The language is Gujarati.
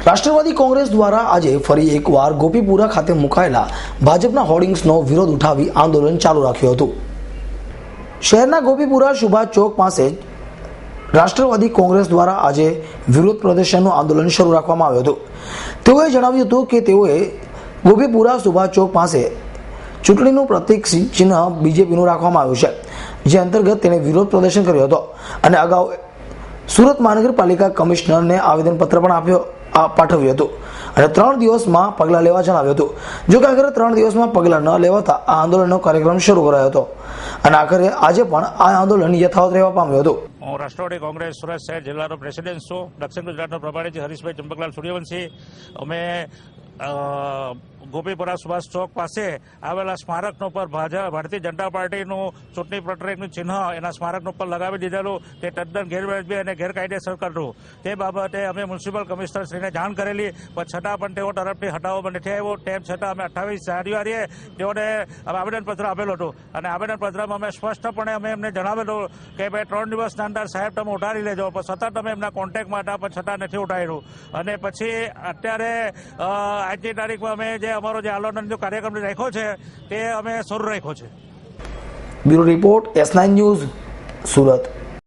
રાષ્ટ્રવાદી કોંગ્રેસ દ્વારા આજે ફરી એકવાર ગોપીપુરા ખાતે મુકાયેલા ભાજપના હોર્ડિંગ્સનો વિરોધ ઉઠાવી આંદોલન ચાલુ રાખ્યું હતું। શહેરના ગોપીપુરા સુભાષ ચોક પાસે રાષ્ટ્રવાદી કોંગ્રેસ દ્વારા આજે વિરોધ પ્રદર્શનનું આંદોલન શરૂ રાખવામાં આવ્યું હતું। તેઓએ જણાવ્યું હતું કે તેઓએ ગોપીપુરા સુભાષ ચોક પાસે ચૂંટણીનું પ્રતીક ચિહ્ન બીજેપીનું રાખવામાં આવ્યું છે, જે અંતર્ગત તેણે વિરોધ પ્રદર્શન કર્યો હતો અને અગાઉ સુરત મહાનગરપાલિકા કમિશનરને આવેદનપત્ર પણ પાઠવ્યું હતું અને 3 દિવસમાં પગલાં લેવા જણાવ્યું હતું। જો કે આખરે 3 દિવસમાં પગલાં ન લેવાતા આ આંદોલનનો કાર્યક્રમ શરૂ કરાયો હતો અને આખરે આજે પણ આ આંદોલન યથાવત રહેવા પામ્યું હતું। હું રાષ્ટ્રવાદી કોંગ્રેસ સુરત શહેર જિલ્લાનો પ્રેસિડેન્ટ છું। દક્ષિણ ગુજરાતના પ્રભારી હરીશભાઈ ચંપકલાલ સૂર્યવંશી અમે ગોપીપુરા સુભાષ ચોક પાસે આવેલા સ્મારકનો પર ભારતીય જનતા પાર્ટીનું ચૂંટણી પ્રતિકનું ચિહ્ન એના સ્મારકનો પર લગાવી દીધેલું તે તદ્દન ગેરવાજબી અને ગેરકાયદેસર કરતું। તે બાબતે અમે મ્યુનિસિપલ કમિશનરશ્રીને જાણ કરેલી, પણ છતાં પણ તેઓ તરફથી હટાવવા નથી આવ્યો। તેમ છતાં અમે 28 જાન્યુઆરીએ તેઓને આવેદનપત્ર આપેલું હતું અને આવેદનપત્રમાં અમે સ્પષ્ટપણે અમે એમને જણાવેલું કે ભાઈ 3 દિવસના અંદર સાહેબ તમે ઉઠાવી લેજો, પણ સતત અમે એમના કોન્ટેક્ટમાં હતા પણ છતાં નથી ઉઠાવ્યું। અને પછી અત્યારે આજની તારીખમાં અમે જે અમારો જે આંદોલન જો કાર્યક્રમ રાખ્યો છે તે અમે શરૂ રાખ્યો છે। Bureau report S9 news Surat.